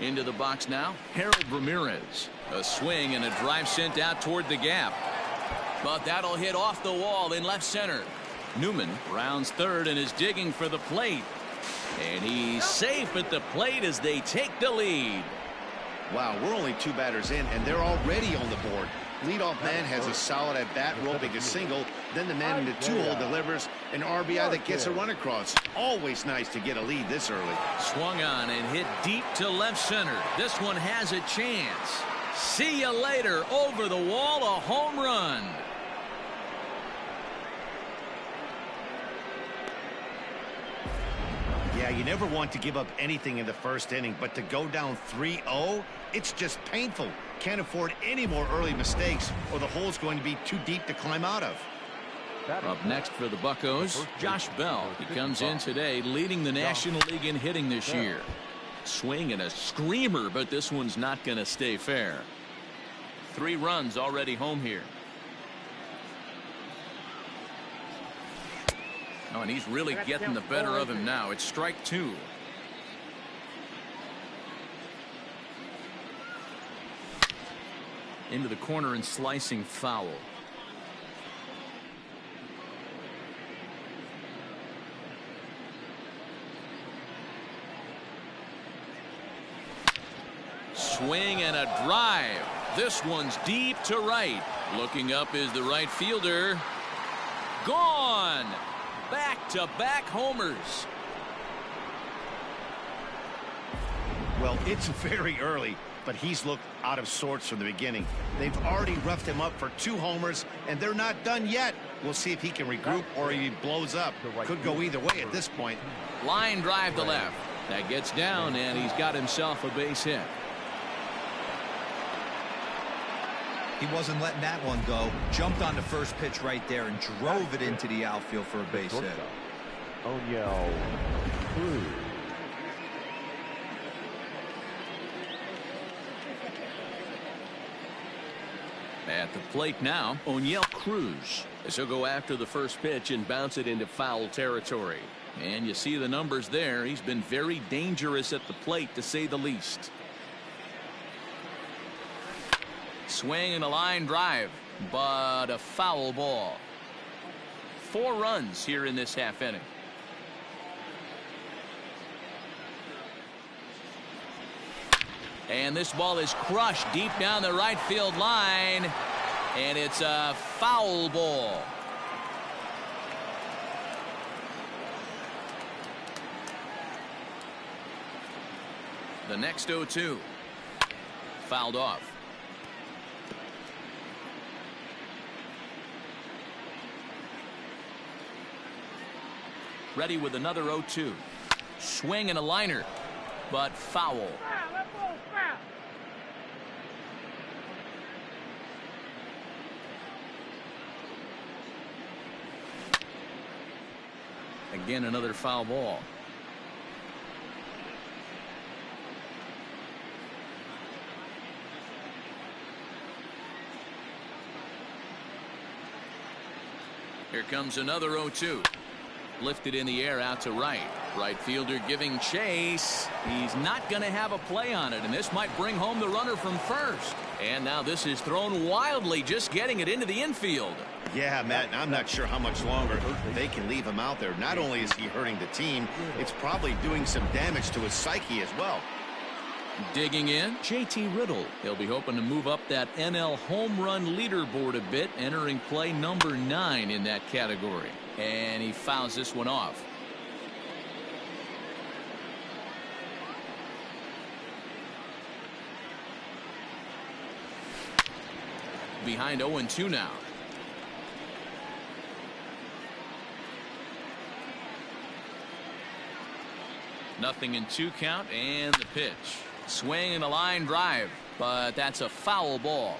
Into the box now, Harold Ramirez. A swing and a drive sent out toward the gap. But that'll hit off the wall in left center. Newman rounds third and is digging for the plate. And he's safe at the plate as they take the lead. Wow, we're only 2 batters in, and they're already on the board. Leadoff man has a solid at-bat, roping a single. Then the man in the 2-hole delivers an RBI that gets a run across. Always nice to get a lead this early. Swung on and hit deep to left center. This one has a chance. See you later. Over the wall, a home run. Yeah, you never want to give up anything in the first inning, but to go down 3-0, it's just painful. Can't afford any more early mistakes, or the hole's going to be too deep to climb out of. Up next for the Buccos, Josh Bell. He comes in today leading the National League in hitting this year. Swing and a screamer, but this one's not going to stay fair. 3 runs already home here. Oh, and he's really getting the better of him now. It's strike 2. Into the corner and slicing foul. Swing and a drive. This one's deep to right. Looking up is the right fielder. Gone. Back-to-back homers. Well, it's very early, but he's looked out of sorts from the beginning. They've already roughed him up for 2 homers, and they're not done yet. We'll see if he can regroup or he blows up. Could go either way at this point. Line drive to left. That gets down, and he's got himself a base hit. He wasn't letting that one go. Jumped on the first pitch right there and drove it into the outfield for a base hit. Oneil Cruz. At the plate now, Oneil Cruz. As he'll go after the first pitch and bounce it into foul territory. And you see the numbers there. He's been very dangerous at the plate, to say the least. Swing and a line drive, but a foul ball. 4 runs here in this half inning. And this ball is crushed deep down the right field line, and it's a foul ball. The next 0-2. Fouled off. Ready with another 0-2. Swing and a liner, but foul. Again, another foul ball. Here comes another 0-2. Lifted in the air out to right. Right fielder giving chase. He's not going to have a play on it, and this might bring home the runner from first. And now this is thrown wildly, just getting it into the infield. Yeah, Matt, I'm not sure how much longer they can leave him out there. Not only is he hurting the team, it's probably doing some damage to his psyche as well. Digging in, JT Riddle. He'll be hoping to move up that NL home run leaderboard a bit, entering play number 9 in that category. And he fouls this one off. Behind 0-2 now. Nothing in 2 count, and the pitch. Swing and a line drive, but that's a foul ball.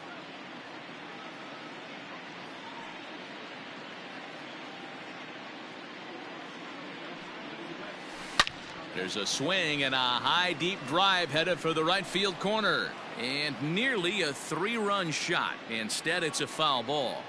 There's a swing and a high deep drive headed for the right field corner, and nearly a 3-run shot. Instead, it's a foul ball.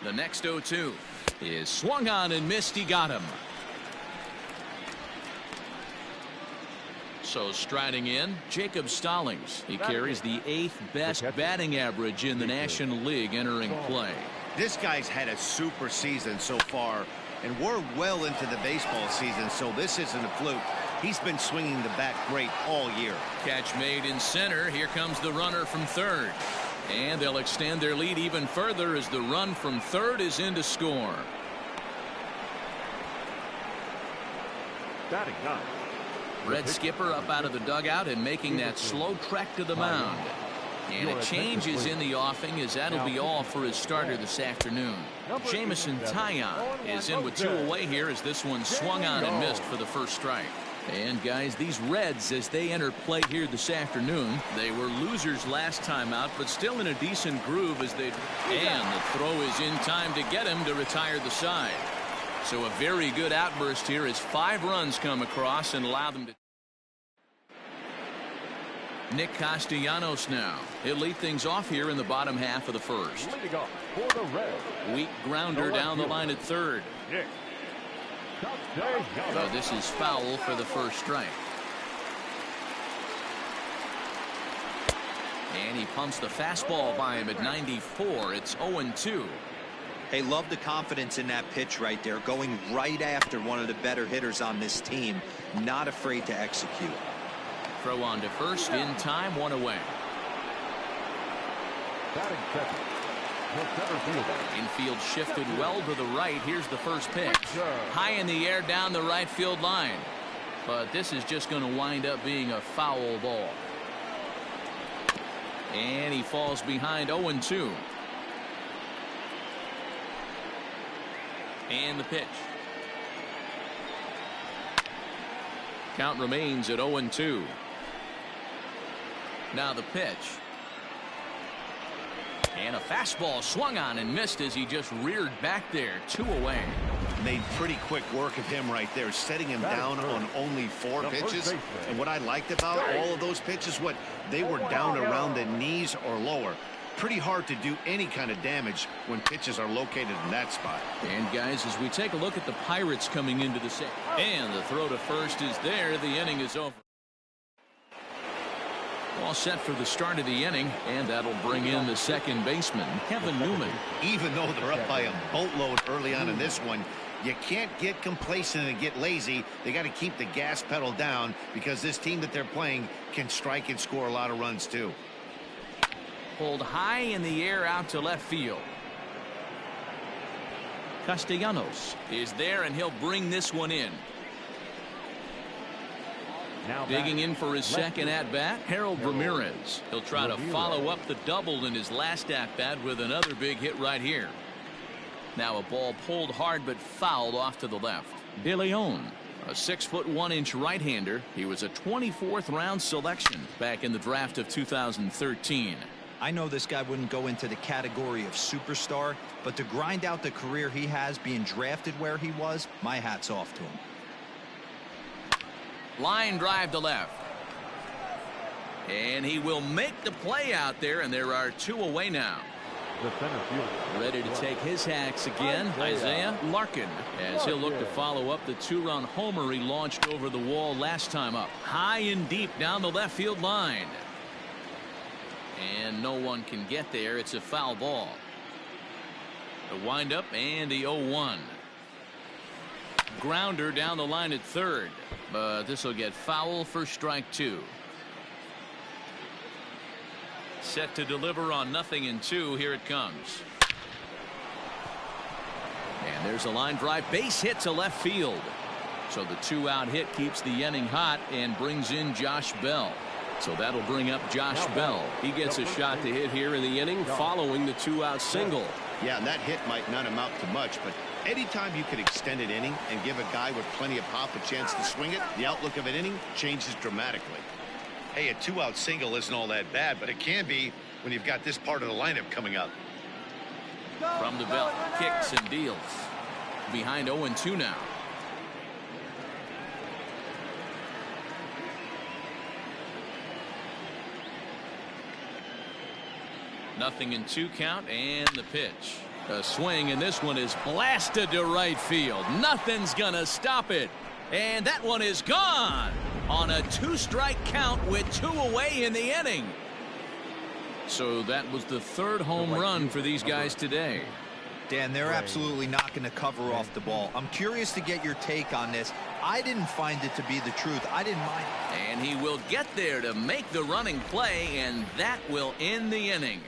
The next 0-2 is swung on and missed. He got him. So striding in, Jacob Stallings. He carries the 8th best batting average in the National League entering play. This guy's had a super season so far, and we're well into the baseball season, so this isn't a fluke. He's been swinging the bat great all year. Catch made in center. Here comes the runner from third. And they'll extend their lead even further as the run from third is in to score. Batting 9. Red Skipper up out of the dugout and making that slow trek to the mound. And a change is in the offing, as that'll be all for his starter this afternoon. Jameson Taillon is in with 2 away here as this one swung on and missed for the first strike. And guys, these Reds, as they enter play here this afternoon, they were losers last time out, but still in a decent groove as they. And the throw is in time to get him to retire the side. So a very good outburst here as 5 runs come across and allow them to. Nick Castellanos now. He'll lead things off here in the bottom half of the first. Leading off for the Reds. Weak grounder down the line at third. Nick So this is foul for the first strike. And he pumps the fastball by him at 94. It's 0-2. Hey, love the confidence in that pitch right there, going right after one of the better hitters on this team, not afraid to execute. Throw on to first in time, 1 away. Batting 7. The center fielder. Infield shifted well to the right. Here's the first pitch. High in the air down the right field line. But this is just going to wind up being a foul ball. And he falls behind 0-2. And the pitch. Count remains at 0-2. Now the pitch. And a fastball swung on and missed as he just reared back there. 2 away. Made pretty quick work of him right there, setting him down on only 4 pitches. And what I liked about all of those pitches, what they were down around the knees or lower. Pretty hard to do any kind of damage when pitches are located in that spot. And guys, as we take a look at the Pirates coming into the set, and the throw to first is there. The inning is over. All set for the start of the inning, and that'll bring in the second baseman, Kevin Newman. Even though they're up by a boatload early on in this one, you can't get complacent and get lazy. They got to keep the gas pedal down because this team that they're playing can strike and score a lot of runs too. Pulled high in the air out to left field. Castellanos is there, and he'll bring this one in. Now digging in for his second at-bat, Harold Ramirez. He'll try to follow up the double in his last at-bat with another big hit right here. Now a ball pulled hard but fouled off to the left. De Leon, a 6'1" right-hander. He was a 24th round selection back in the draft of 2013. I know this guy wouldn't go into the category of superstar, but to grind out the career he has being drafted where he was, my hat's off to him. Line drive to left. And he will make the play out there, and there are 2 away now. The center fielder. Ready to take his hacks again, Isaiah Larkin, as he'll look to follow up the 2-run homer he launched over the wall last time up. High and deep down the left field line. And no one can get there. It's a foul ball. The windup and the 0-1. Grounder down the line at third, but this will get foul for strike 2. Set to deliver on 0-2. Here it comes. And there's a line drive, base hit to left field. So the 2-out hit keeps the inning hot and brings in Josh Bell. So that'll bring up Josh Bell. He gets a shot to hit here in the inning following the 2-out single. Yeah, and that hit might not amount to much, but anytime you can extend an inning and give a guy with plenty of pop a chance to swing it, the outlook of an inning changes dramatically. Hey, a 2-out single isn't all that bad, but it can be when you've got this part of the lineup coming up. From the belt, kicks and deals. Behind 0-2 now. Nothing in 2 count, and the pitch. A swing, and this one is blasted to right field. Nothing's gonna stop it. And that one is gone on a 2-strike count with 2 away in the inning. So that was the 3rd home run for these guys today. Dan, they're absolutely not going to cover off the ball. I'm curious to get your take on this. I didn't find it to be the truth. I didn't mind. And he will get there to make the running play, and that will end the inning.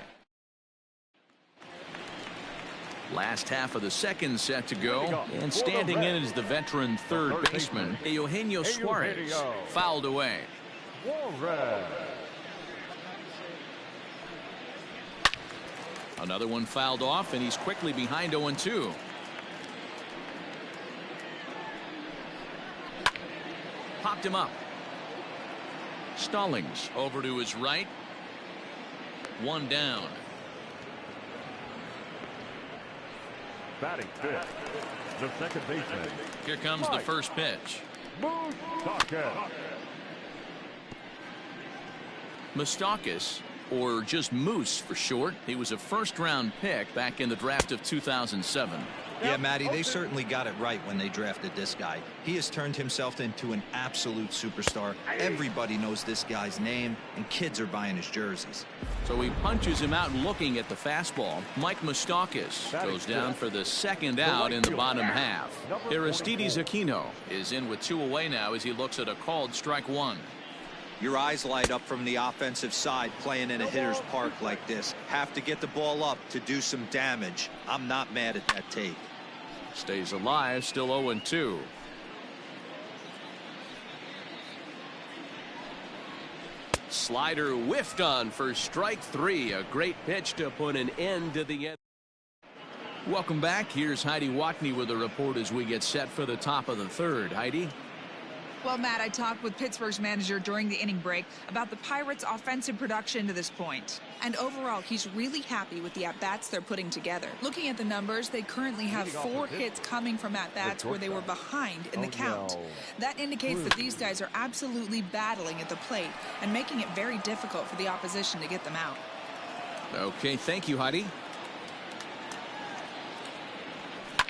Last half of the 2nd set to go, and standing in is the veteran third baseman, Eugenio Suarez, fouled away. Another one fouled off, and he's quickly behind 0-2. Popped him up. Stallings over to his right. 1 down. Batting 5th, the second baseman. Here comes the first pitch. Moustakas, or just Moose for short. He was a 1st-round pick back in the draft of 2007. Yeah, Matty, they certainly got it right when they drafted this guy. He has turned himself into an absolute superstar. Everybody knows this guy's name, and kids are buying his jerseys. So he punches him out looking at the fastball. Mike Moustakas goes down for the 2nd out in the bottom half. Aristides Aquino is in with 2 away now as he looks at a called strike 1. Your eyes light up from the offensive side playing in a hitter's park like this. Have to get the ball up to do some damage. I'm not mad at that take. Stays alive, still 0-2. Slider whiffed on for strike 3. A great pitch to put an end to the end. Welcome back. Here's Heidi Watney with a report as we get set for the top of the 3rd. Heidi? Well, Matt, I talked with Pittsburgh's manager during the inning break about the Pirates' offensive production to this point. And overall, he's really happy with the at-bats they're putting together. Looking at the numbers, they currently have 4 hits coming from at-bats where they were behind in the count. That indicates that these guys are absolutely battling at the plate and making it very difficult for the opposition to get them out. Okay, thank you, Heidi.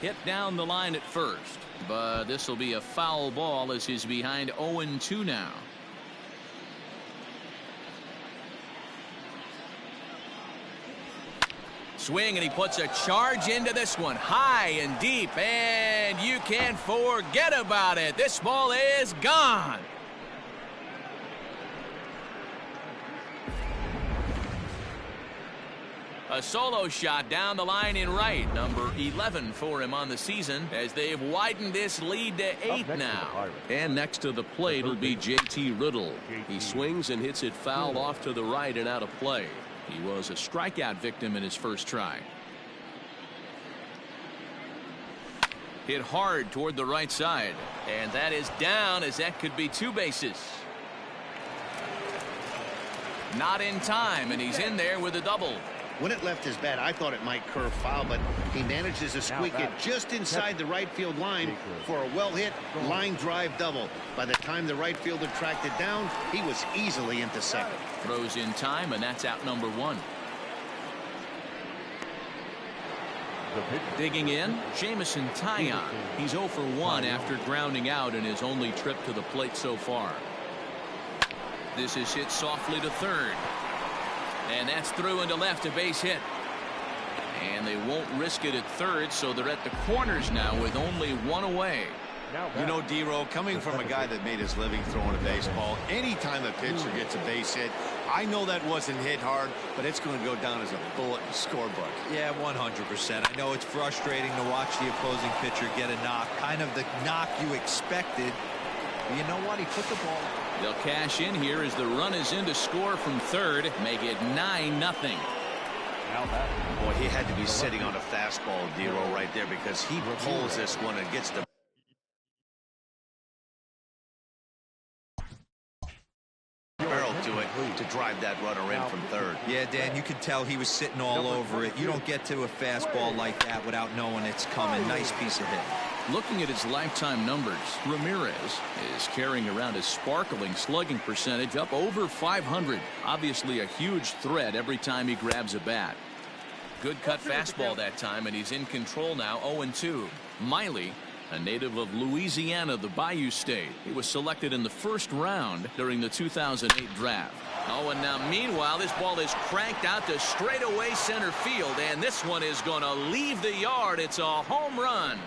Hit down the line at first, but this will be a foul ball as he's behind 0-2 now. Swing, and he puts a charge into this one, high and deep, and you can't forget about it. This ball is gone. A solo shot down the line in right, number 11 for him on the season, as they've widened this lead to 8 now. And next to the plate will be J.T. Riddle. He swings and hits it foul off to the right and out of play. He was a strikeout victim in his first try. Hit hard toward the right side, and that is down, as that could be 2 bases. Not in time, and he's in there with a double. When it left his bat, I thought it might curve foul, but he manages to squeak it just inside the right field line for a well-hit line drive double. By the time the right fielder tracked it down, he was easily into second. Throws in time, and that's out number 1. Digging in, Jameson Taillon. He's 0 for 1 after grounding out in his only trip to the plate so far. This is hit softly to third. And that's through into left, a base hit. And they won't risk it at third, so they're at the corners now with only 1 away. You know, D-Row, coming from a guy that made his living throwing a baseball, anytime a pitcher gets a base hit, I know that wasn't hit hard, but it's going to go down as a bullet in the scorebook. Yeah, 100%. I know it's frustrating to watch the opposing pitcher get a knock, kind of the knock you expected. But you know what? He put the ball. They'll cash in here as the run is in to score from third, make it 9-0. Boy, he had to be sitting on a fastball, D-Row, right there, because he pulls this one and gets the barrel to it to drive that runner in from third. Yeah, Dan, you could tell he was sitting all over it. You don't get to a fastball like that without knowing it's coming. Nice piece of hit. Looking at his lifetime numbers, Ramirez is carrying around a sparkling slugging percentage up over 500. Obviously a huge threat every time he grabs a bat. good cut fastball that time, and he's in control now. 0-2. Miley, a native of Louisiana, the Bayou State. He was selected in the first round during the 2008 draft. Oh, and now meanwhile, this ball is cranked out to straightaway center field, and this one is going to leave the yard. It's a home run.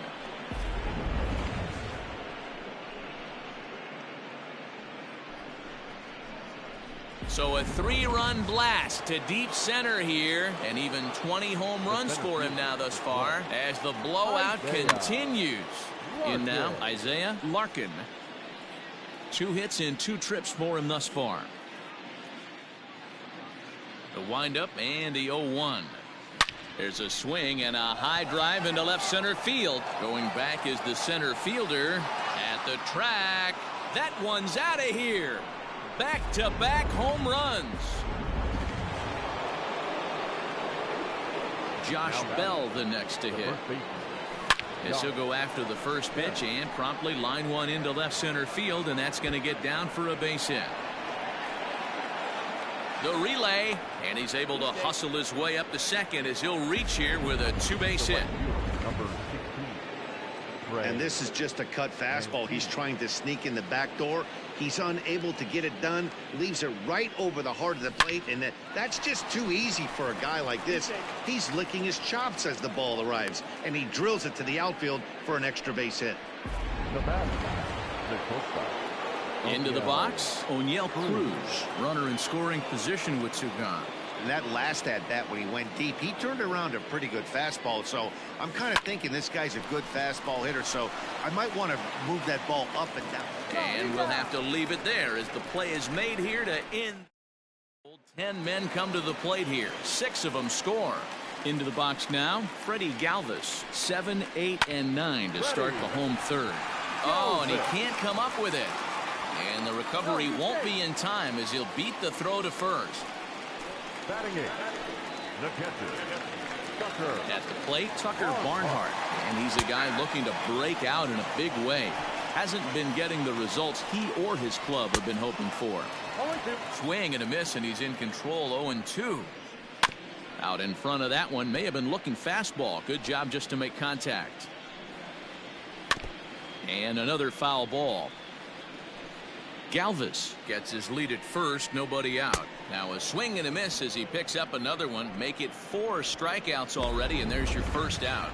So a 3-run blast to deep center here, and even 20 home runs for him now thus far as the blowout continues. In now, Isaiah Larkin. 2 hits in 2 trips for him thus far. The windup and the 0-1. There's a swing and a high drive into left center field. Going back is the center fielder at the track. That one's out of here. Back-to-back home runs. Josh Bell the next to hit. As he'll go after the first pitch and promptly line one into left center field, and that's going to get down for a base hit. The relay, and he's able to hustle his way up to second as he'll reach here with a 2-base hit. And this is just a cut fastball. He's trying to sneak in the back door. He's unable to get it done. Leaves it right over the heart of the plate, and that's just too easy for a guy like this. He's licking his chops as the ball arrives, and he drills it to the outfield for an extra base hit. Into the box, Oneil Cruz, runner in scoring position with 2 gone. And that last at-bat when he went deep, he turned around a pretty good fastball. So I'm kind of thinking this guy's a good fastball hitter, so I might want to move that ball up and down. And we'll have to leave it there as the play is made here to end. 10 men come to the plate here. 6 of them score. Into the box now, Freddie Galvis, 7, 8, and 9 to start the home third. Oh, and he can't come up with it. And the recovery won't be in time as he'll beat the throw to first. Batting it, the catcher, Tucker. At the plate, Tucker Barnhart. And he's a guy looking to break out in a big way. Hasn't been getting the results he or his club have been hoping for. Swing and a miss, and he's in control. 0-2. Out in front of that one, may have been looking fastball. Good job just to make contact. And another foul ball. Galvis gets his lead at first, nobody out. Now a swing and a miss as he picks up another one. Make it 4 strikeouts already, and there's your first out.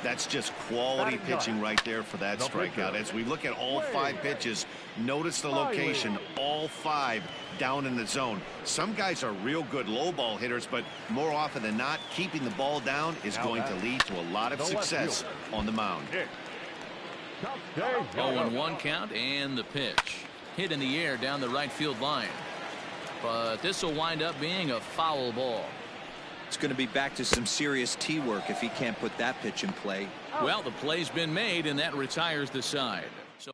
That's just quality pitching right there for that strikeout. As we look at all 5 pitches, notice the location, all 5 down in the zone. Some guys are real good low ball hitters, but more often than not, keeping the ball down is going to lead to a lot of success on the mound. 0-1 count, and the pitch. Hit in the air down the right field line. But this will wind up being a foul ball. It's going to be back to some serious tee work if he can't put that pitch in play. Well, the play's been made, and that retires the side. So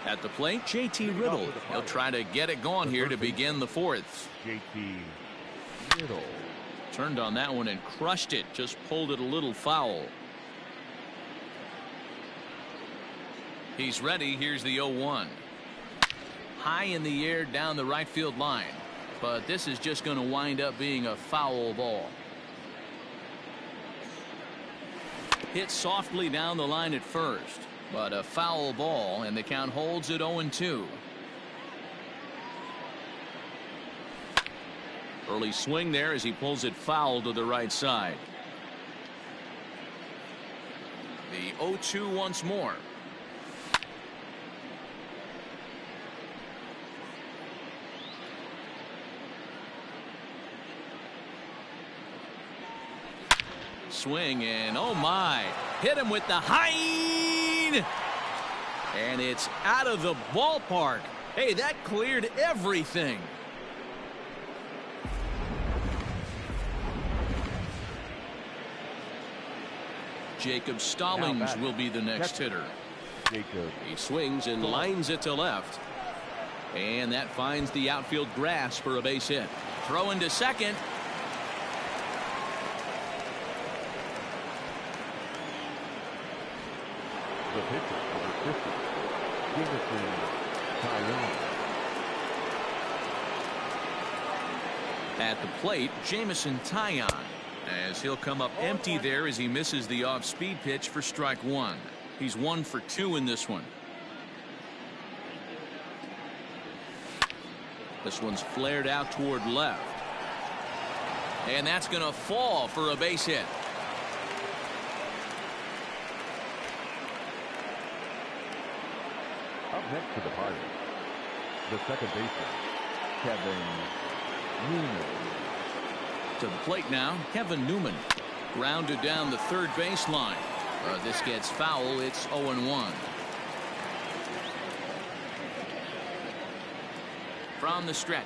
at the plate, JT Riddle. He'll try to get it going here to begin the 4th. JT Riddle. Turned on that one and crushed it. Just pulled it a little foul. He's ready. Here's the 0-1. High in the air down the right field line. But this is just going to wind up being a foul ball. Hit softly down the line at first. But a foul ball, and the count holds at 0-2. Early swing there as he pulls it foul to the right side. The 0-2 once more. Swing, and oh my, hit him with the high, and it's out of the ballpark. Hey, that cleared everything. Jacob Stallings will be the next hitter. He swings and lines it to left, and that finds the outfield grass for a base hit. Throw into second. The pitcher, number 50, Jameson Taillon. At the plate, Jameson Taillon, as he'll come up empty there as he misses the off-speed pitch for strike one. He's 1 for 2 in this one. This one's flared out toward left. And that's going to fall for a base hit. Up next to the Pirates, the second baseman, Kevin Newman. To the plate now, Kevin Newman. Grounded down the third baseline. This gets foul. It's 0-1. From the stretch.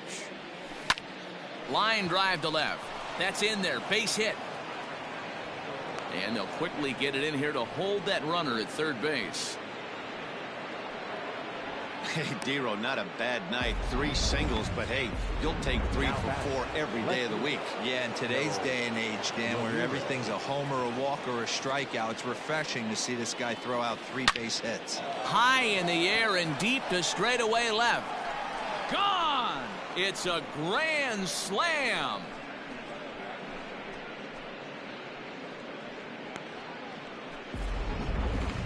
Line drive to left. That's in there. Base hit. And they'll quickly get it in here to hold that runner at third base. Hey, Dero, not a bad night. 3 singles, but hey, you'll take 3 for 4 every day of the week. Yeah, in today's day and age, Dan, where everything's a homer, a walk, or a strikeout, it's refreshing to see this guy throw out 3 base hits. High in the air and deep to straightaway left. Gone! It's a grand slam.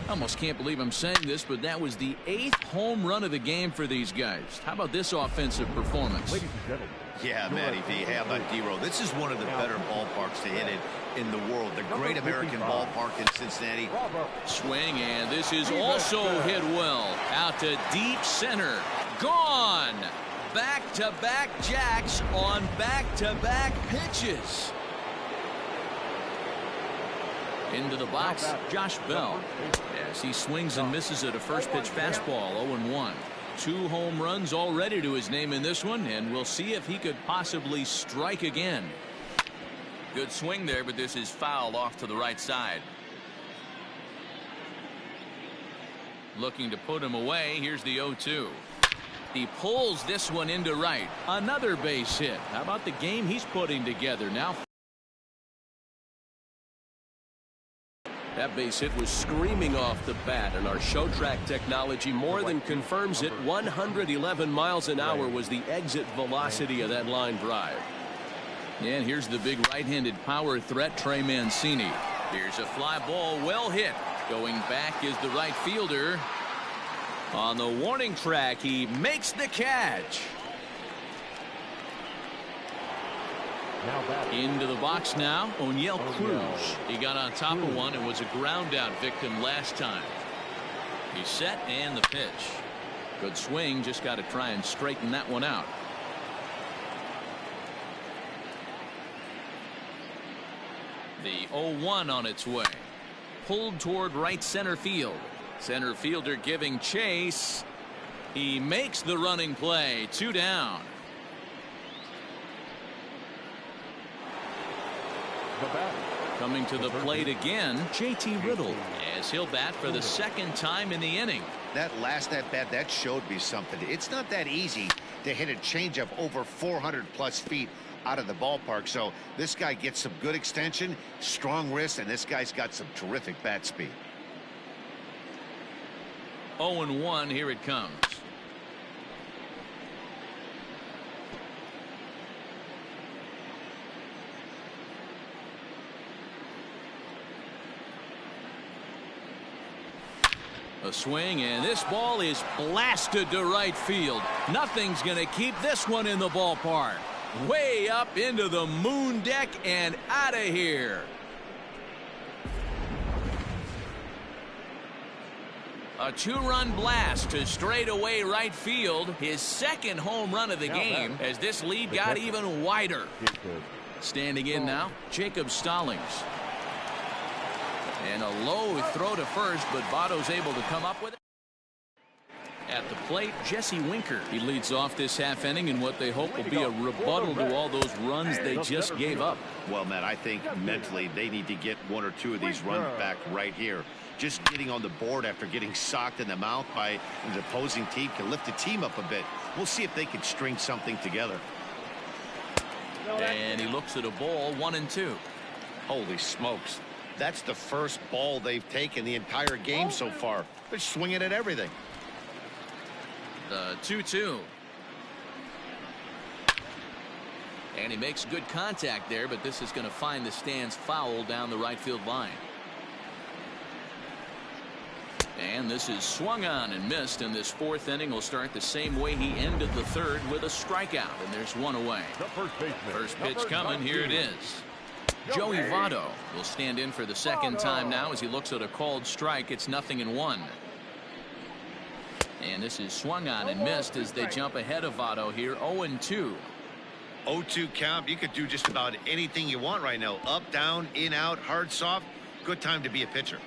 I almost can't believe I'm saying this, but that was the 8th home run of the game for these guys. How about this offensive performance? Ladies and gentlemen. Yeah, Matty V, how about Dero? This is one of the better ballparks to hit it in the world. The Great American Ballpark in Cincinnati. Swing, and this is also hit well. Out to deep center. Gone! Back-to-back jacks on back-to-back pitches. Into the box, Josh Bell. As he swings and misses at a first pitch fastball, 0-1. 2 home runs already to his name in this one, and we'll see if he could possibly strike again. Good swing there, but this is fouled off to the right side. Looking to put him away. Here's the 0-2. He pulls this one into right. Another base hit. How about the game he's putting together now? That base hit was screaming off the bat, and our show track technology more than confirms it. 111 miles an hour was the exit velocity of that line drive. And here's the big right-handed power threat, Trey Mancini. Here's a fly ball, well hit. Going back is the right fielder. On the warning track, he makes the catch. Into the box now, Oneil Cruz. He got on top of one and was a ground out victim last time. He's set and the pitch. Good swing, just got to try and straighten that one out. The 0-1 on its way. Pulled toward right center field. Center fielder giving chase. He makes the running play. 2 down. Coming to the plate again, JT Riddle, as he'll bat for the 2nd time in the inning. That last at bat, that showed me something. It's not that easy to hit a changeup over 400+ feet out of the ballpark. So this guy gets some good extension, strong wrist, and this guy's got some terrific bat speed. 0-1, here it comes. A swing, and this ball is blasted to right field. Nothing's going to keep this one in the ballpark. Way up into the moon deck and out of here. A 2-run blast to straightaway right field. His 2nd home run of the game as this lead got even wider. Standing in now, Jacob Stallings. And a low throw to first, but Votto's able to come up with it. At the plate, Jesse Winker. He leads off this half inning in what they hope will be a rebuttal to all those runs they just gave up. Well, Matt, I think mentally they need to get 1 or 2 of these runs back right here. Just getting on the board after getting socked in the mouth by the opposing team can lift the team up a bit. We'll see if they can string something together. And he looks at a ball, 1-2. Holy smokes. That's the first ball they've taken the entire game so far. They're swinging at everything. The 2-2. And he makes good contact there, but this is going to find the stands foul down the right field line. And this is swung on and missed, and this fourth inning will start the same way he ended the third, with a strikeout, and there's one away. First pitch coming. Here it is. Joey Votto will stand in for the second time now as he looks at a called strike. It's 0-1. And this is swung on and missed as they jump ahead of Votto here. 0-2. 0-2 count. You could do just about anything you want right now. Up, down, in, out, hard, soft. Good time to be a pitcher.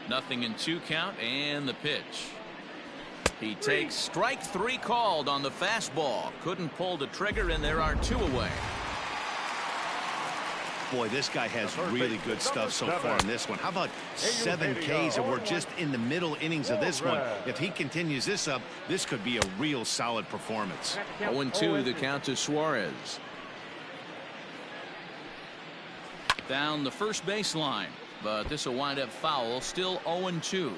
0-2 count, and the pitch. He takes strike three called on the fastball. Couldn't pull the trigger, and there are two away. Boy, this guy has really good stuff so far in this one. How about 7 Ks, and we're just in the middle innings of this one. If he continues this up, this could be a real solid performance. 0-2 the count to Suarez. Down the first baseline, but this will wind up foul. Still 0-2.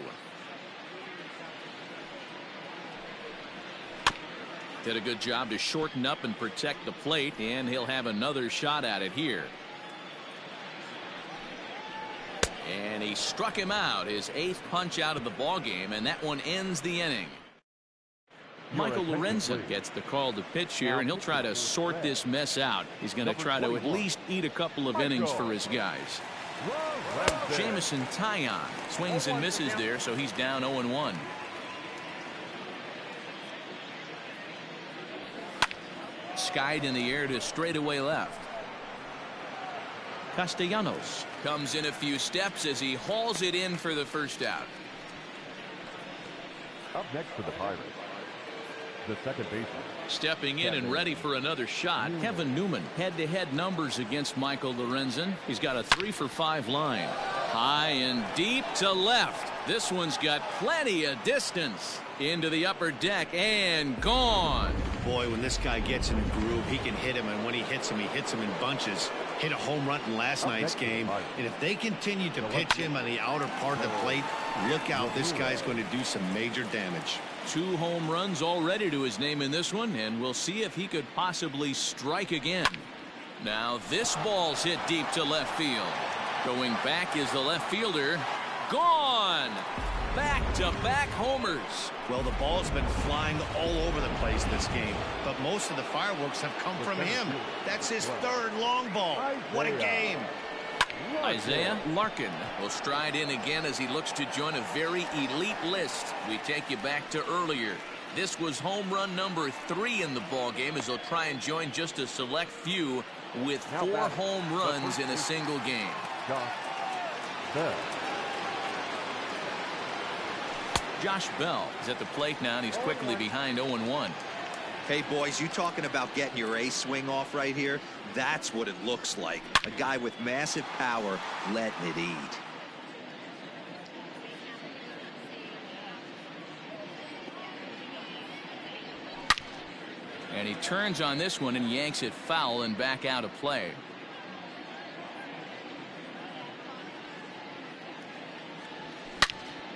Did a good job to shorten up and protect the plate, and he'll have another shot at it here. And he struck him out, his 8th punch out of the ball game, and that one ends the inning. Michael Lorenzen gets the call to pitch here, and he'll try to sort this mess out. He's going to try to at least eat a couple of innings for his guys. Jameson Taillon swings and misses there, so he's down 0-1. Skied in the air to straightaway left. Castellanos comes in a few steps as he hauls it in for the first out. Up next for the Pirates, the second baseman. Stepping in and ready for another shot, Kevin Newman. Head-to-head numbers against Michael Lorenzen. He's got a 3-for-5 line. High and deep to left. This one's got plenty of distance into the upper deck and gone. Boy, when this guy gets in a groove, he can hit him, and when he hits him in bunches. Hit a home run in last night's game, and if they continue to pitch him on the outer part of the plate, look out, this guy's going to do some major damage. 2 home runs already to his name in this one, and we'll see if he could possibly strike again. Now this ball's hit deep to left field. Going back is the left fielder. Gone! Back-to-back homers. Well, the ball's been flying all over the place this game, but most of the fireworks have come from him. That's his 3rd long ball. What a game. Isaiah Larkin will stride in again as he looks to join a very elite list. We take you back to earlier. This was home run number 3 in the ball game, as he'll try and join just a select few with 4 home runs in a single game. Josh Bell is at the plate now, and he's quickly behind 0-1. Hey, boys, you talking about getting your ace swing off right here? That's what it looks like. A guy with massive power letting it eat. And he turns on this one and yanks it foul and back out of play.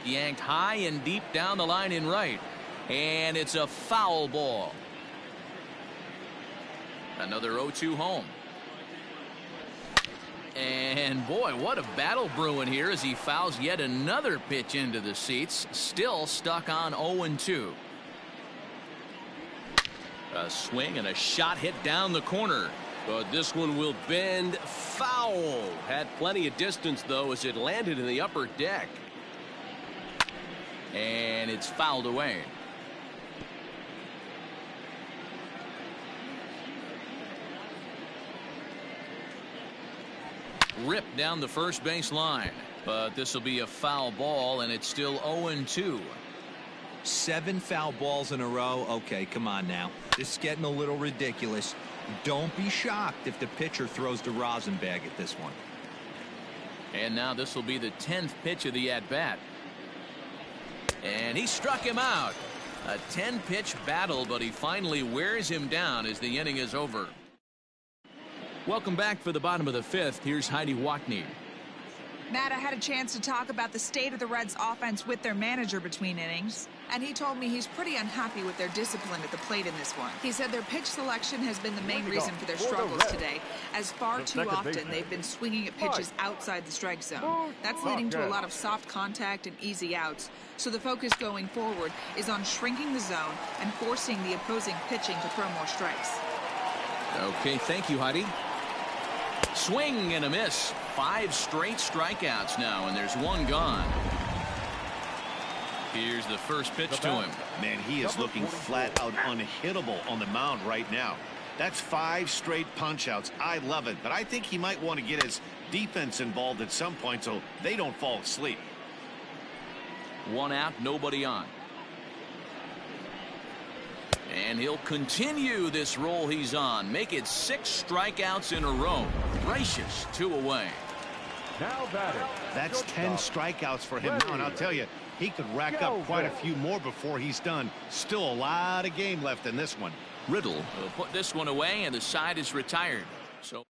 Yanked high and deep down the line in right, and it's a foul ball. Another 0-2 home. And boy, what a battle brewing here as he fouls yet another pitch into the seats. Still stuck on 0-2. A swing and a shot hit down the corner, but this one will bend foul. Had plenty of distance though as it landed in the upper deck. And it's fouled away. Ripped down the first base line, but this will be a foul ball, and it's still 0-2. 7 foul balls in a row. Okay, come on now. This is getting a little ridiculous. Don't be shocked if the pitcher throws the rosin bag at this one. And now this will be the 10th pitch of the at-bat. And he struck him out. A 10-pitch battle, but he finally wears him down as the inning is over. Welcome back for the bottom of the 5th. Here's Heidi Watney. Matt, I had a chance to talk about the state of the Reds offense with their manager between innings, and he told me he's pretty unhappy with their discipline at the plate in this one. He said their pitch selection has been the main reason for their struggles today, as far too often they've been swinging at pitches outside the strike zone. That's leading to a lot of soft contact and easy outs, so the focus going forward is on shrinking the zone and forcing the opposing pitching to throw more strikes. Okay, thank you, Heidi. Swing and a miss. 5 straight strikeouts now, and there's one gone. Here's the first pitch to him. Man, he is looking flat out unhittable on the mound right now. That's 5 straight punch-outs. I love it, but I think he might want to get his defense involved at some point so they don't fall asleep. 1 out, nobody on. And he'll continue this role he's on. Make it 6 strikeouts in a row. Gracious, 2 away. Now batting. That's 10 strikeouts for him now, and I'll tell you, he could rack up quite a few more before he's done. Still a lot of game left in this one. Riddle will put this one away, and the side is retired. So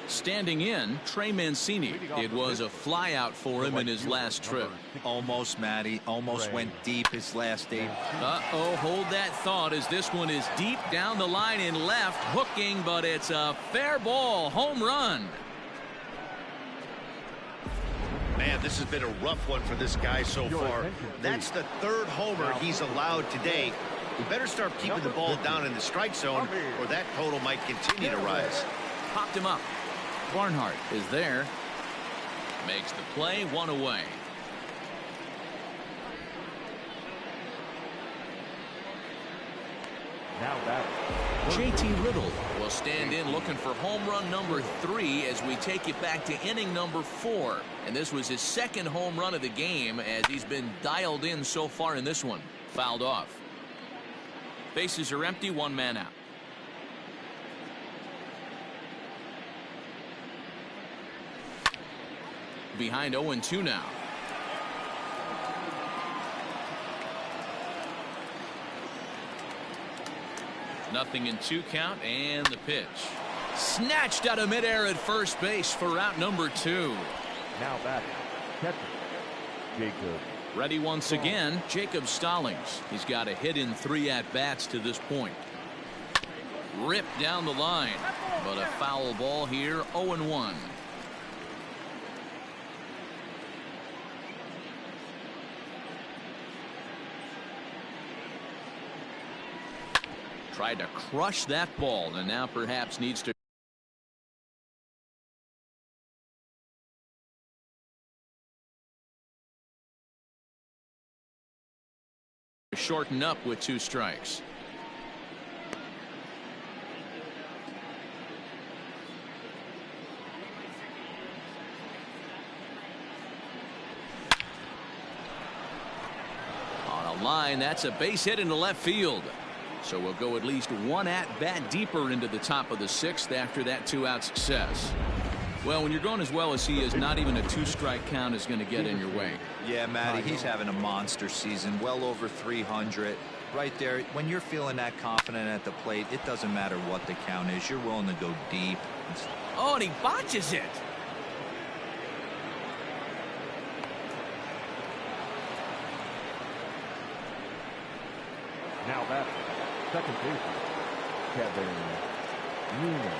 standing in, Trey Mancini. It was a flyout for him in his last trip. Almost, Matty. Almost went deep his last 8. Uh-oh, hold that thought as this one is deep down the line in left, hooking, but it's a fair ball. Home run. Man, this has been a rough one for this guy so far. That's the 3rd homer he's allowed today. We better start keeping the ball down in the strike zone, or that total might continue to rise. Popped him up. Barnhart is there. Makes the play, 1 away. Now batting. JT Riddle will stand in looking for home run number 3 as we take it back to inning number 4. And this was his 2nd home run of the game as he's been dialed in so far in this one. Fouled off. Bases are empty, 1 man out. Behind 0-2 now. Nothing in 2 count, and the pitch. Snatched out of midair at first base for out number 2. Now batting. Catcher. Jacob. Ready once again, Jacob Stallings. He's got a hit in 3 at-bats to this point. Ripped down the line, but a foul ball here, 0-1. Tried to crush that ball, and now perhaps needs to shorten up with 2 strikes. On a line, that's a base hit into left field. So we'll go at least 1 at-bat deeper into the top of the 6th after that 2-out success. Well, when you're going as well as he is, not even a 2-strike count is going to get in your way. Yeah, Matty, he's having a monster season, well over 300. Right there, when you're feeling that confident at the plate, it doesn't matter what the count is. You're willing to go deep. Oh, and he botches it. Now batting. Second baseman. Kevin Newman.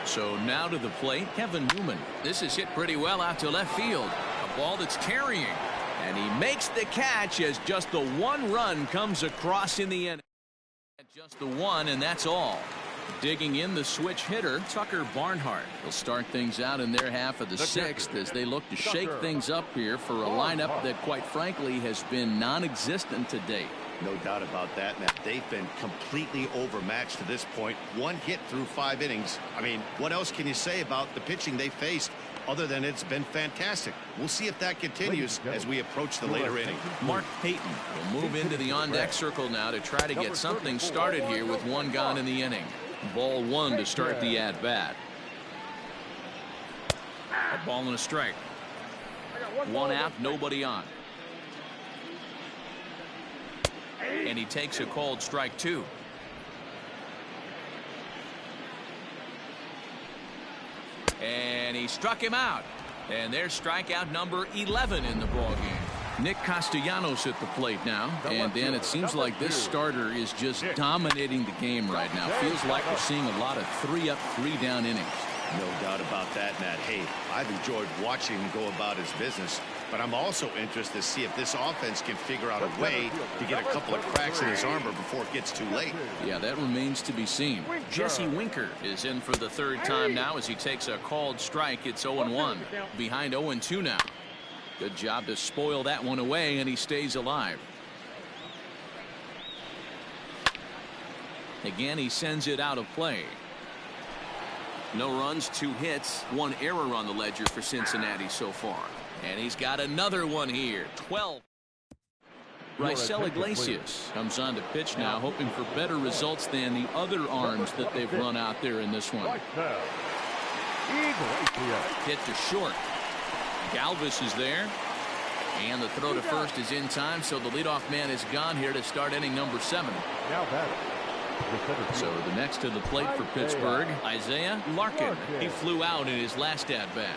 So now to the plate, Kevin Newman. This is hit pretty well out to left field. A ball that's carrying. And he makes the catch as just the 1 run comes across in the end. Just the 1, and that's all. Digging in the switch hitter, Tucker Barnhart. Will start things out in their half of the 6th as they look to shake things up here for a lineup that, quite frankly, has been non-existent to date. No doubt about that, Matt. They've been completely overmatched to this point. 1 hit through 5 innings. I mean, what else can you say about the pitching they faced other than it's been fantastic? We'll see if that continues as we approach the later inning. Mark Payton will move into the on-deck circle now to try to get something started here with 1 gone in the inning. Ball 1 to start the at-bat. A ball and a strike. 1 out, nobody on. And he takes a called strike 2. And he struck him out. And there's strikeout number 11 in the ballgame. Nick Castellanos at the plate now. And Dan, it seems like this starter is just dominating the game right now. Feels like we're seeing a lot of 3-up, 3-down innings. No doubt about that, Matt. Hey, I've enjoyed watching him go about his business, but I'm also interested to see if this offense can figure out a way to get a couple of cracks in his armor before it gets too late. Yeah, that remains to be seen. Jesse Winker is in for the third time now as he takes a called strike. It's 0-1. Behind 0-2 now. Good job to spoil that one away, and he stays alive. Again, he sends it out of play. No runs, 2 hits, 1 error on the ledger for Cincinnati so far. And he's got another one here. 12. Raisel Iglesias comes on to pitch now, hoping for better results than the other arms that they've run out there in this one. Hit to short. Galvis is there. And the throw to first is in time, so the leadoff man is gone here to start inning number 7. Now batting. So the next to the plate for Pittsburgh, Isaiah Larkin. He flew out in his last at-bat.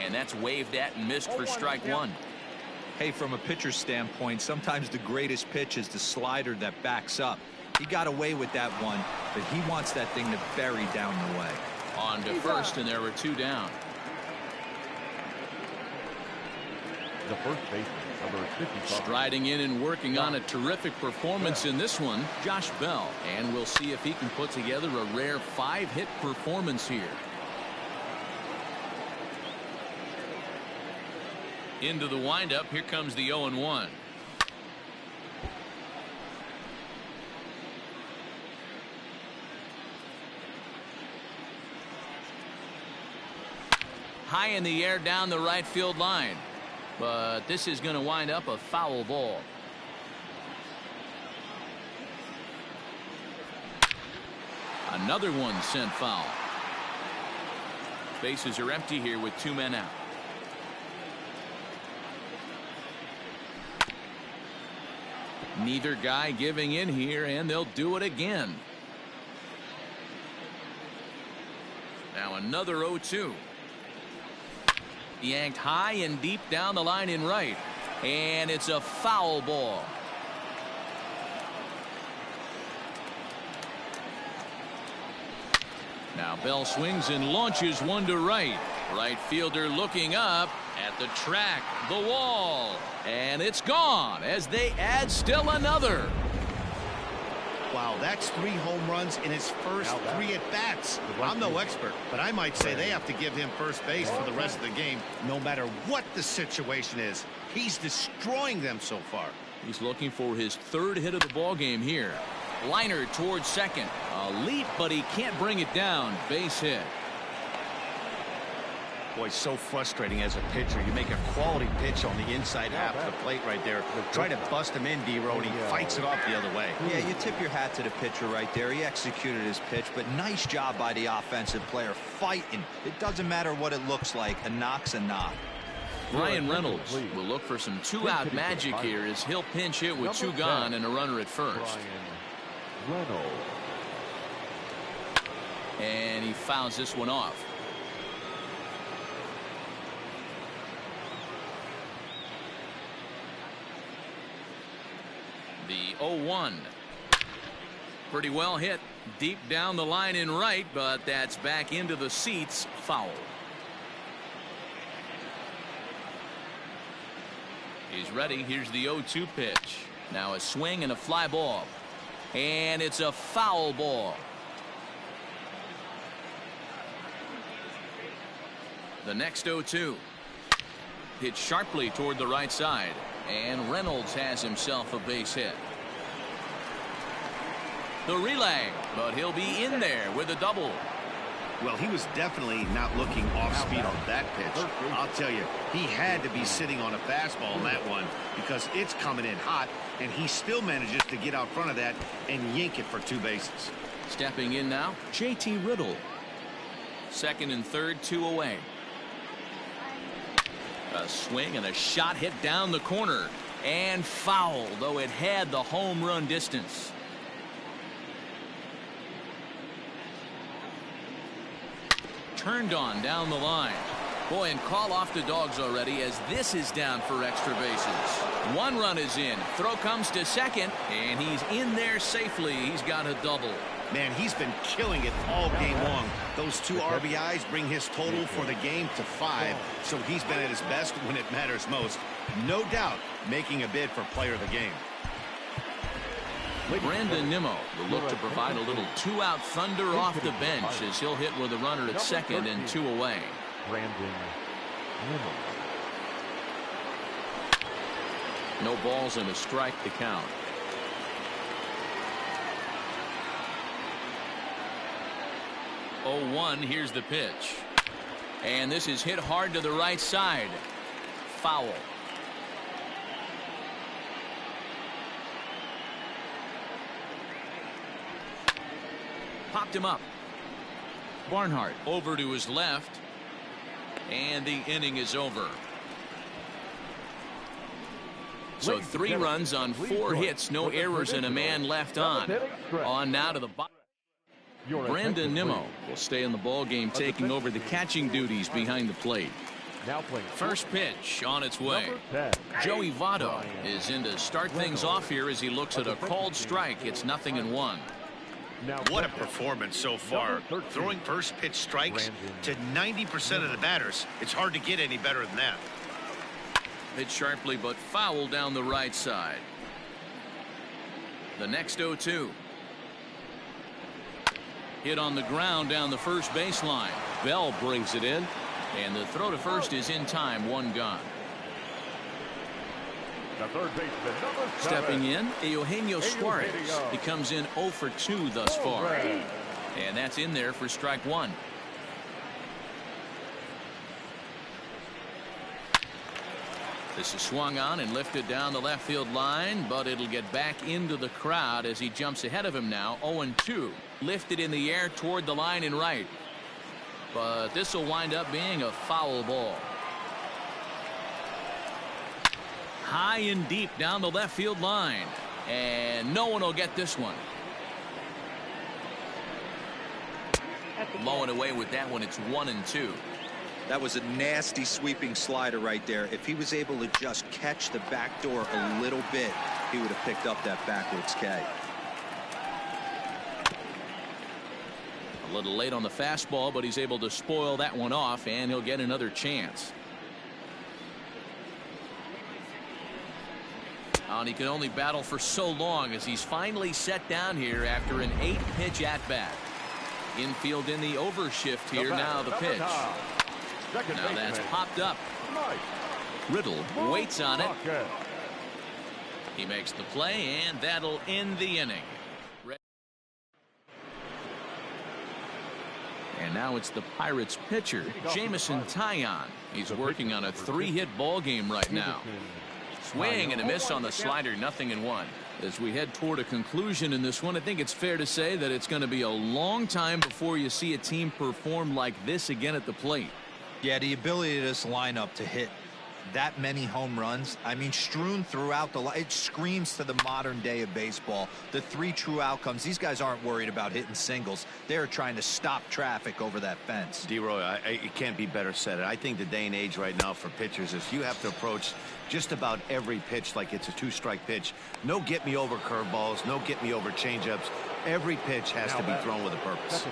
And that's waved at and missed for strike 1. Hey, from a pitcher's standpoint, sometimes the greatest pitch is the slider that backs up. He got away with that one, but he wants that thing to bury down the way. On to first, and there were 2 down. The first baseman, number 55. Striding in and working on a terrific performance in this one, Josh Bell. And we'll see if he can put together a rare 5-hit performance here. Into the windup, here comes the 0-1. High in the air down the right field line. But this is going to wind up a foul ball. Another one sent foul. Bases are empty here with 2 men out. Neither guy giving in here, and they'll do it again. Now another 0-2. Yanked high and deep down the line in right. And it's a foul ball. Now Bell swings and launches one to right. Right fielder looking up at the track, the wall. And it's gone as they add still another. Wow, that's 3 home runs in his first 3 at-bats. I'm no expert, but I might say they have to give him first base for the rest of the game, no matter what the situation is. He's destroying them so far. He's looking for his 3rd hit of the ball game here. Liner towards second. A leap, but he can't bring it down. Base hit. Boy, so frustrating as a pitcher. You make a quality pitch on the inside half of the plate right there. Try to bust him in, D-Row, and he fights it off the other way. Yeah, you tip your hat to the pitcher right there. He executed his pitch, but nice job by the offensive player fighting. It doesn't matter what it looks like. A knock's a knock. Ryan Reynolds will look for some 2-out magic here as he'll pinch hit with 2 gone and a runner at first. Reynolds. And he fouls this one off. The 0-1. Pretty well hit deep down the line in right, but that's back into the seats. Foul. He's ready. Here's the 0-2 pitch. Now a swing and a fly ball. And it's a foul ball. The next 0-2. Hit sharply toward the right side. And Reynolds has himself a base hit. The relay, but he'll be in there with a double. Well, he was definitely not looking off speed on that pitch. I'll tell you, he had to be sitting on a fastball on that one because it's coming in hot, and he still manages to get out front of that and yank it for 2 bases. Stepping in now, J.T. Riddle. Second and third, 2 away. A swing and a shot hit down the corner and foul, though it had the home run distance. turned on down the line. Boy, and call off the dogs already as this is down for extra bases. One run is in. Throw comes to second, and he's in there safely. He's got a double. Man, he's been killing it all game long. Those 2 RBIs bring his total for the game to 5, so he's been at his best when it matters most. No doubt making a bid for player of the game. Brandon Nimmo will look to provide a little 2-out thunder off the bench as he'll hit with a runner at second and 2 away. Brandon Nimmo. No balls and a strike to count. 0-1. Here's the pitch. And this is hit hard to the right side. Foul. Popped him up. Barnhart over to his left. And the inning is over. So 3 runs on 4 hits, no errors, and a man left on. On now to the bottom. Brandon Nimmo will stay in the ball game, taking over the catching duties behind the plate. First pitch on its way. Joey Votto is in to start things off here as he looks at a called strike. It's 0-1. What a performance so far. Throwing first pitch strikes to 90% of the batters. It's hard to get any better than that. Hit sharply but foul down the right side. The next 0-2. Hit on the ground down the first baseline. Bell brings it in. And the throw to first is in time. 1 gone. The third baseman, number 7. Stepping in, Eugenio Suarez. He comes in 0 for 2 thus far. And that's in there for strike 1. This is swung on and lifted down the left field line, but it'll get back into the crowd as he jumps ahead of him now. 0-2. Lifted in the air toward the line and right. But this will wind up being a foul ball. High and deep down the left field line. And no one will get this one. Blowing away with that one. It's 1-2. That was a nasty sweeping slider right there. If he was able to just catch the back door a little bit, he would have picked up that backwards K. A little late on the fastball, but he's able to spoil that one off, and he'll get another chance. And he can only battle for so long as he's finally set down here after an 8-pitch at-bat. Infield in the overshift here. Now the pitch. Now that's popped up. Riddle waits on it. He makes the play, and that'll end the inning. And now it's the Pirates pitcher, Jameson Taillon. He's working on a 3-hit ball game right now. Swing and a miss on the slider, 0-1. As we head toward a conclusion in this one, I think it's fair to say that it's going to be a long time before you see a team perform like this again at the plate. Yeah, the ability of this lineup to hit that many home runs, I mean, strewn throughout the line, it screams to the modern day of baseball. The 3 true outcomes. These guys aren't worried about hitting singles. They're trying to stop traffic over that fence. D-Roy, it can't be better said. I think the day and age right now for pitchers is you have to approach just about every pitch like it's a 2-strike pitch. No get-me-over curveballs, no get-me-over changeups. Every pitch has to be thrown with a purpose.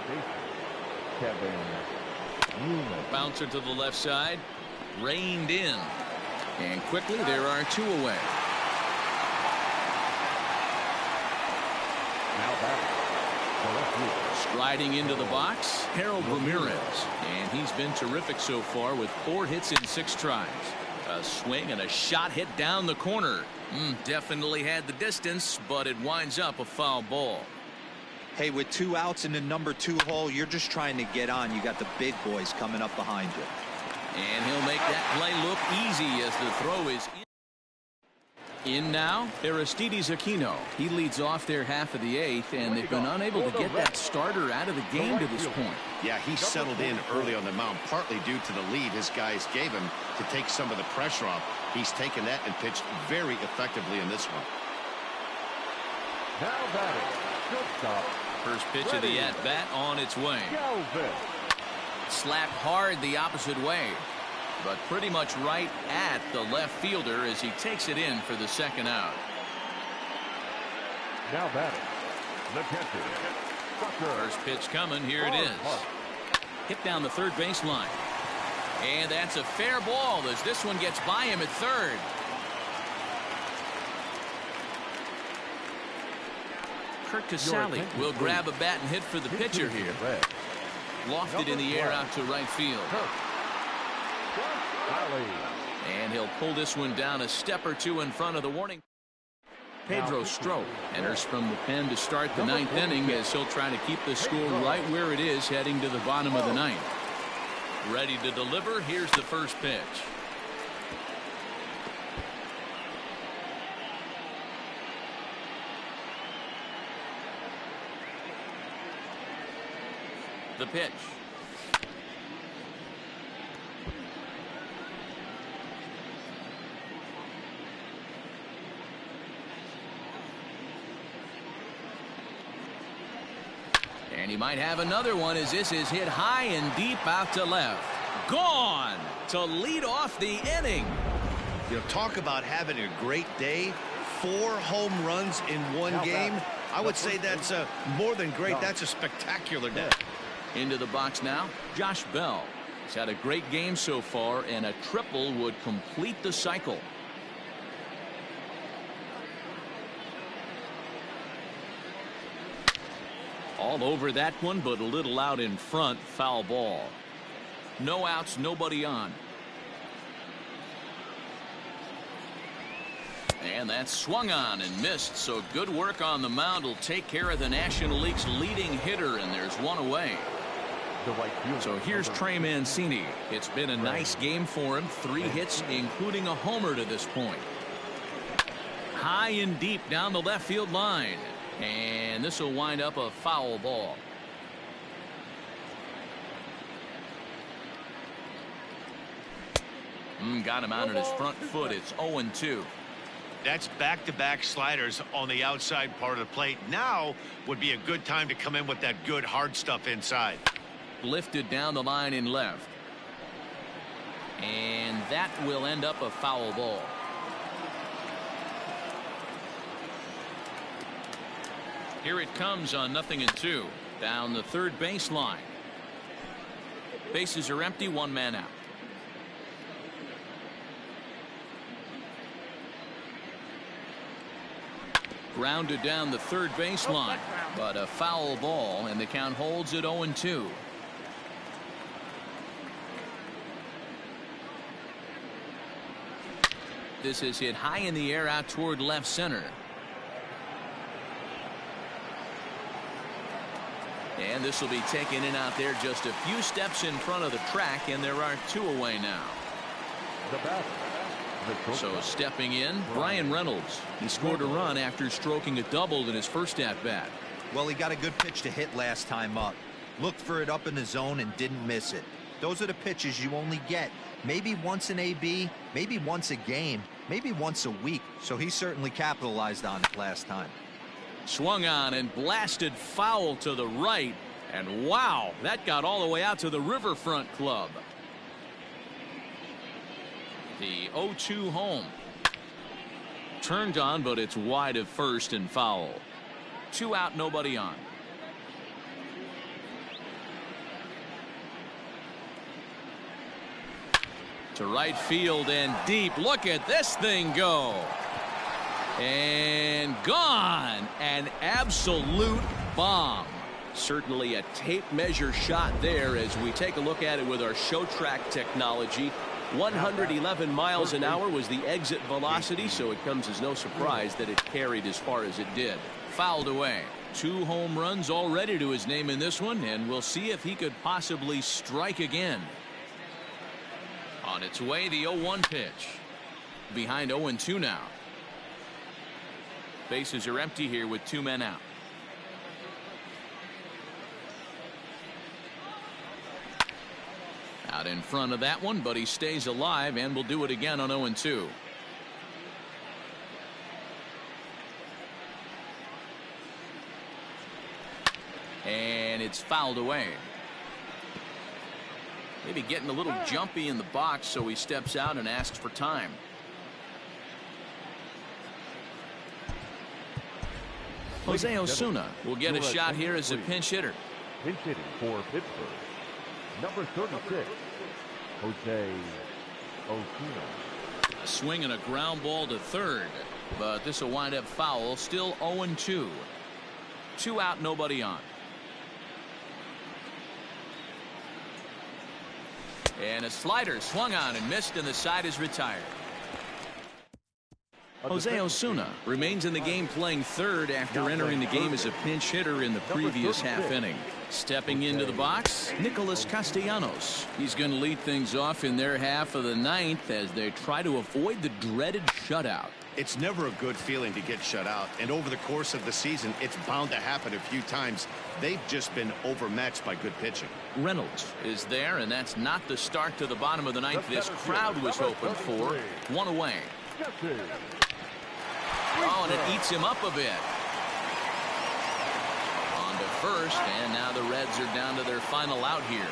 Bouncer to the left side. Reined in. And quickly there are 2 away. Striding into the box, Harold Ramirez. And he's been terrific so far with 4 hits in 6 tries. A swing and a shot hit down the corner. Definitely had the distance, but it winds up a foul ball. Hey, with 2 outs in the number 2 hole, you're just trying to get on. You got the big boys coming up behind you. And he'll make that play look easy as the throw is in now. Aristides Aquino. He leads off their half of the 8th, and they've been unable to get that starter out of the game to this point. Yeah, he settled in early on the mound, partly due to the lead his guys gave him to take some of the pressure off. He's taken that and pitched very effectively in this one. Now batting, shortstop. First pitch of the at-bat on its way. slapped hard the opposite way, but pretty much right at the left fielder as he takes it in for the second out. Now batting, the catcher, Tucker. First pitch coming. Here it is. Hit down the third baseline. And that's a fair ball as this one gets by him at third. Kurt Casale will grab a bat and hit for the pitcher here. Lofted in the air out to right field. And he'll pull this one down a step or two in front of the warning. Pedro Strop enters from the pen to start the ninth inning as he'll try to keep the score right where it is heading to the bottom of the ninth. Ready to deliver. Here's the first pitch. The pitch. And he might have another one as this is hit high and deep out to left. Gone to lead off the inning. You know, talk about having a great day. 4 home runs in one game. I would say that's more than great. That's a spectacular day. Into the box now, Josh Bell. He's had a great game so far, and a triple would complete the cycle. All over that one, but a little out in front. Foul ball. No outs, nobody on. And that's swung on and missed, so good work on the mound will take care of the National League's leading hitter, and there's one away. So here's Trey Mancini. It's been a nice game for him. 3 hits, including a homer to this point. High and deep down the left field line. And this will wind up a foul ball. Got him out on his front foot. It's 0-2. That's back-to-back sliders on the outside part of the plate. Now would be a good time to come in with that good hard stuff inside. Lifted down the line in left. And that will end up a foul ball. Here it comes on 0-2. Down the third baseline. Bases are empty, 1 man out. Grounded down the third baseline, but a foul ball, and the count holds at 0-2. This is hit high in the air out toward left center. And this will be taken in out there just a few steps in front of the track, and there are 2 away now. So stepping in, Brian Reynolds. He scored a run after stroking a double in his first at-bat. Well, he got a good pitch to hit last time up. Looked for it up in the zone and didn't miss it. Those are the pitches you only get maybe once in AB, maybe once a game, maybe once a week. So he certainly capitalized on it last time. Swung on and blasted foul to the right. And wow, that got all the way out to the Riverfront Club. The 0-2 home. Turned on, but it's wide of first and foul. 2 out, nobody on. To right field and deep. Look at this thing go. And gone. An absolute bomb. Certainly a tape measure shot there as we take a look at it with our show track technology. 111 miles an hour was the exit velocity, so it comes as no surprise that it carried as far as it did. Fouled away. 2 home runs already to his name in this one, and we'll see if he could possibly strike again. On its way, the 0-1 pitch. Behind 0-2 now. Bases are empty here with 2 men out. Out in front of that one, but he stays alive and will do it again on 0-2. And it's fouled away. Maybe getting a little jumpy in the box, so he steps out and asks for time. Jose Osuna will get a shot here as a pinch hitter. Pinch hitting for Pittsburgh, number 36, Jose Osuna. A swing and a ground ball to third, but this will wind up foul. Still 0-2. 2 out, nobody on. And a slider swung on and missed, and the side is retired. Jose Osuna remains in the game playing third after entering the game as a pinch hitter in the previous half inning. Stepping into the box, Nicholas Castellanos. He's going to lead things off in their half of the ninth as they try to avoid the dreaded shutout. It's never a good feeling to get shut out, and over the course of the season, it's bound to happen a few times. They've just been overmatched by good pitching. Reynolds is there, and that's not the start to the bottom of the ninth this crowd was hoping for. 1 away. Oh, and it eats him up a bit. On to first, and now the Reds are down to their final out here.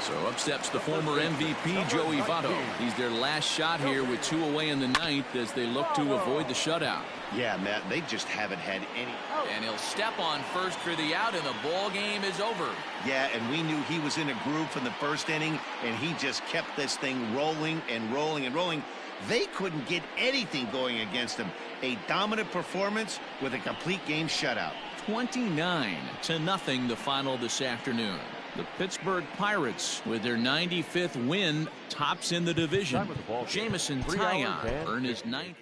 So up steps the former MVP, Joey Votto. He's their last shot here with 2 away in the ninth as they look to avoid the shutout. Yeah, Matt, they just haven't had any. And he'll step on first for the out, and the ball game is over. Yeah, and we knew he was in a groove from the first inning, and he just kept this thing rolling and rolling and rolling. They couldn't get anything going against him. A dominant performance with a complete game shutout. 29-0 the final this afternoon. The Pittsburgh Pirates, with their 95th win, tops in the division. Jameson Taillon earned his 9th.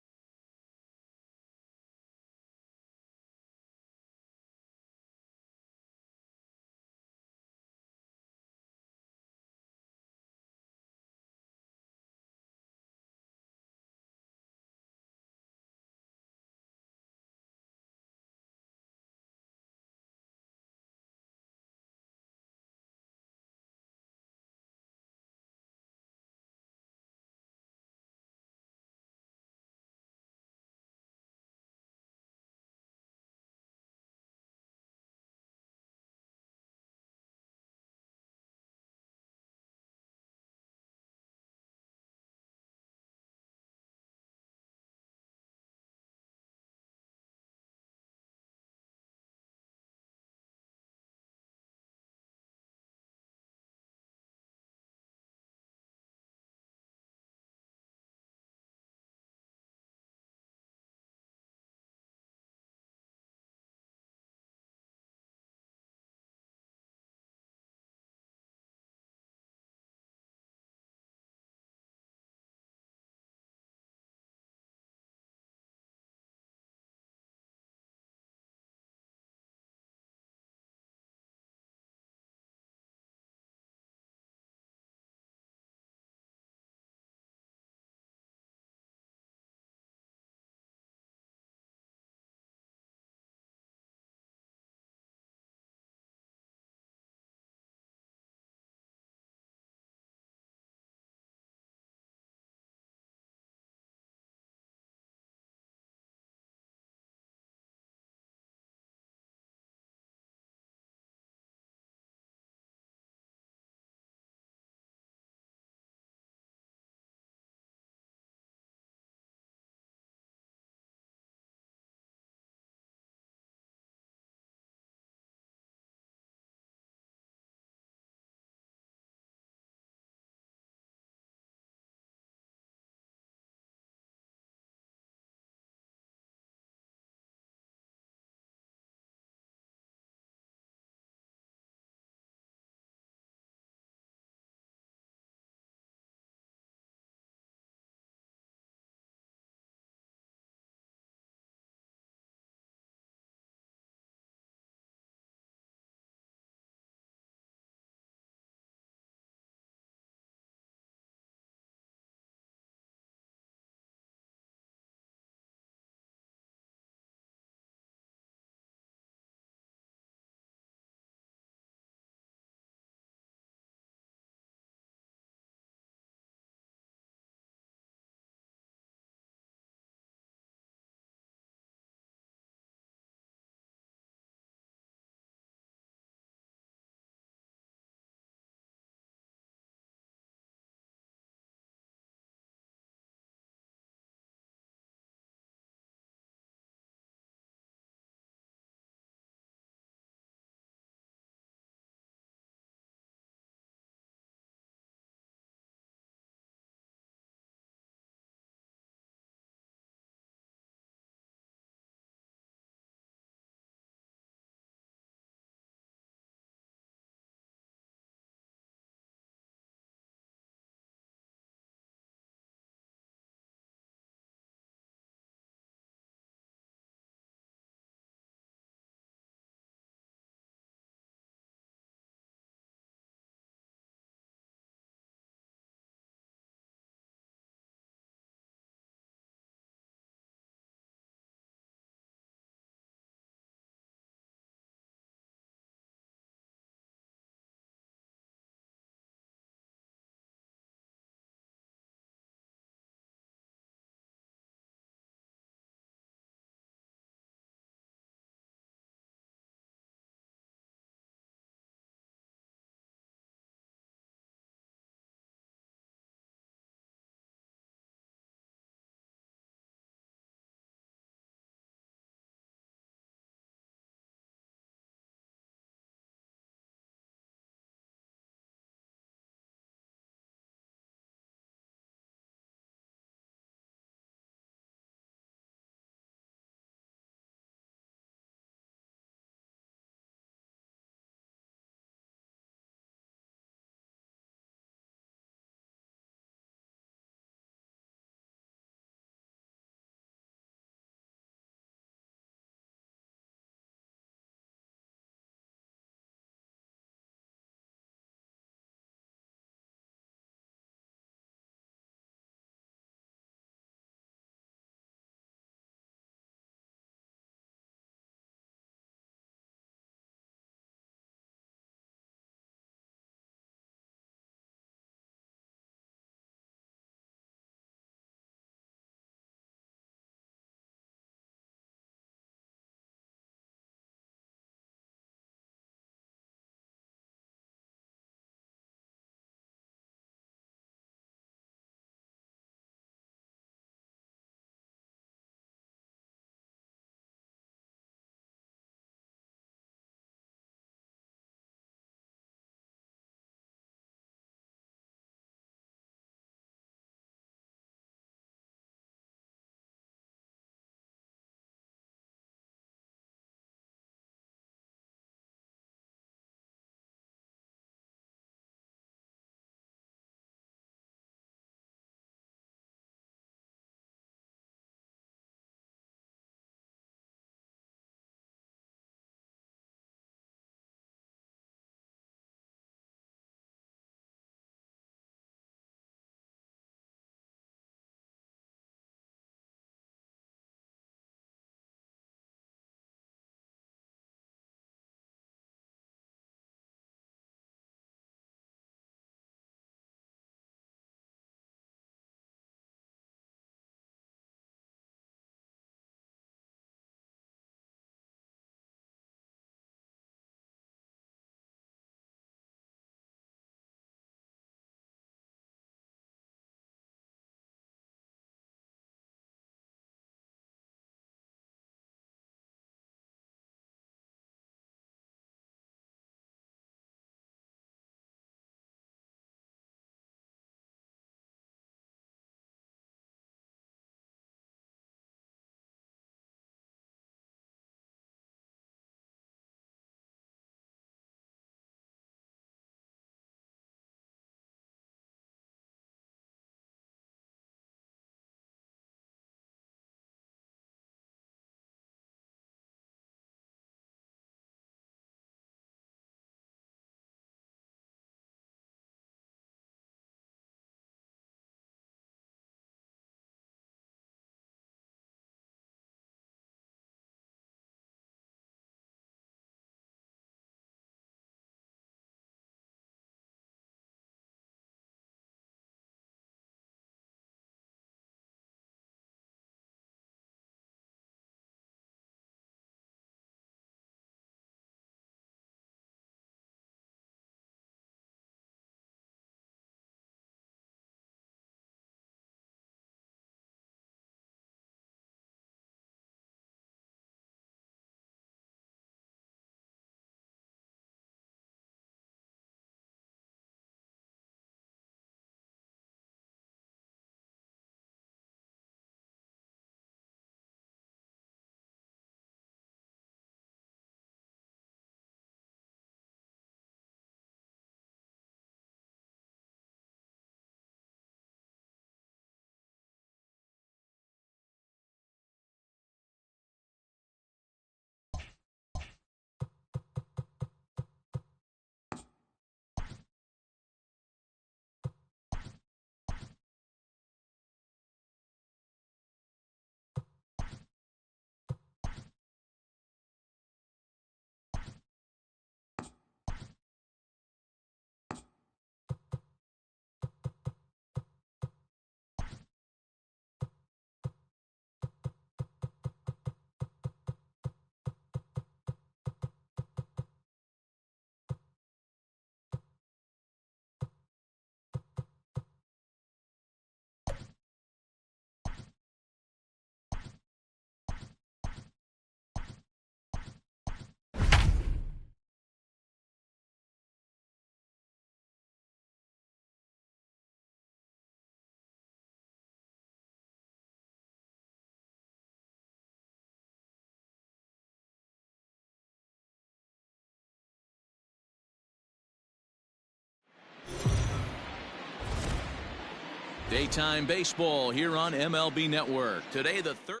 Daytime baseball here on MLB Network. Today, the third.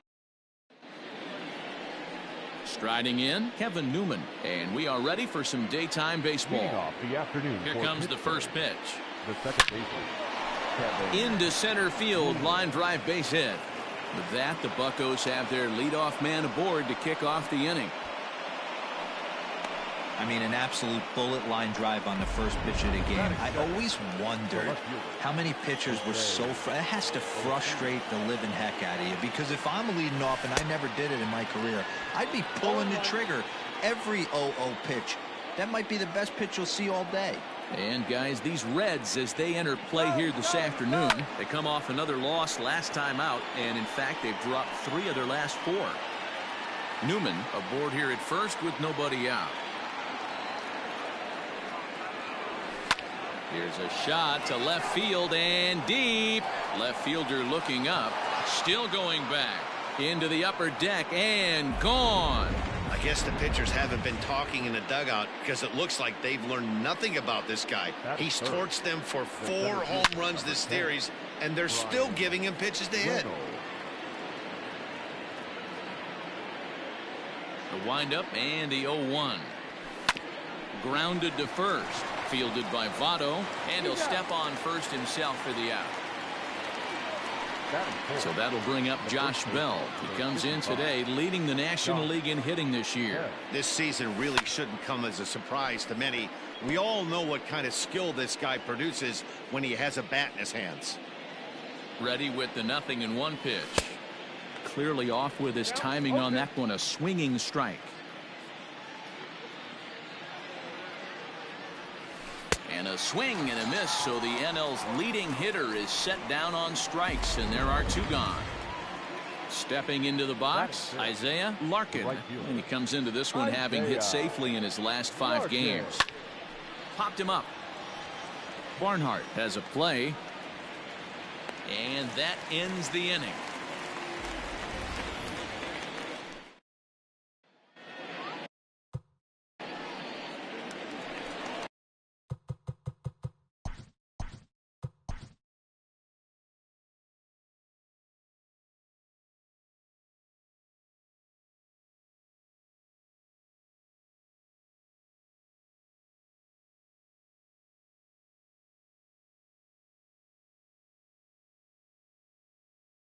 Striding in, Kevin Newman. And we are ready for some daytime baseball. Leading off the afternoon Here for comes the Pittsburgh, first pitch. the second baseman, Kevin. Into center field, line drive base hit. With that, the Buccos have their leadoff man aboard to kick off the inning. I mean, an absolute bullet line drive on the first pitch of the game. I always wondered how many pitchers were so it has to frustrate the living heck out of you, because if I'm leading off, and I never did it in my career, I'd be pulling the trigger every 0-0 pitch. That might be the best pitch you'll see all day. And guys, these Reds, as they enter play here this afternoon, they come off another loss last time out, and in fact they've dropped 3 of their last 4. Newman aboard here at first with nobody out. Here's a shot to left field and deep. Left fielder looking up, still going back into the upper deck and gone. I guess the pitchers haven't been talking in the dugout because it looks like they've learned nothing about this guy. He's torched them for 4 home runs this series, and they're still giving him pitches to hit. The windup and the 0-1. Grounded to first. Fielded by Votto, and he'll step on first himself for the out. So that'll bring up Josh Bell. He comes in today leading the National League in hitting this year. This season really shouldn't come as a surprise to many. We all know what kind of skill this guy produces when he has a bat in his hands. Ready with the 0-1 pitch. Clearly off with his timing on that one. A swinging strike. And a swing and a miss, so the NL's leading hitter is set down on strikes, and there are 2 gone. Stepping into the box, Isaiah Larkin. And he comes into this one having hit safely in his last 5 games. Popped him up. Barnhart has a play. And that ends the inning.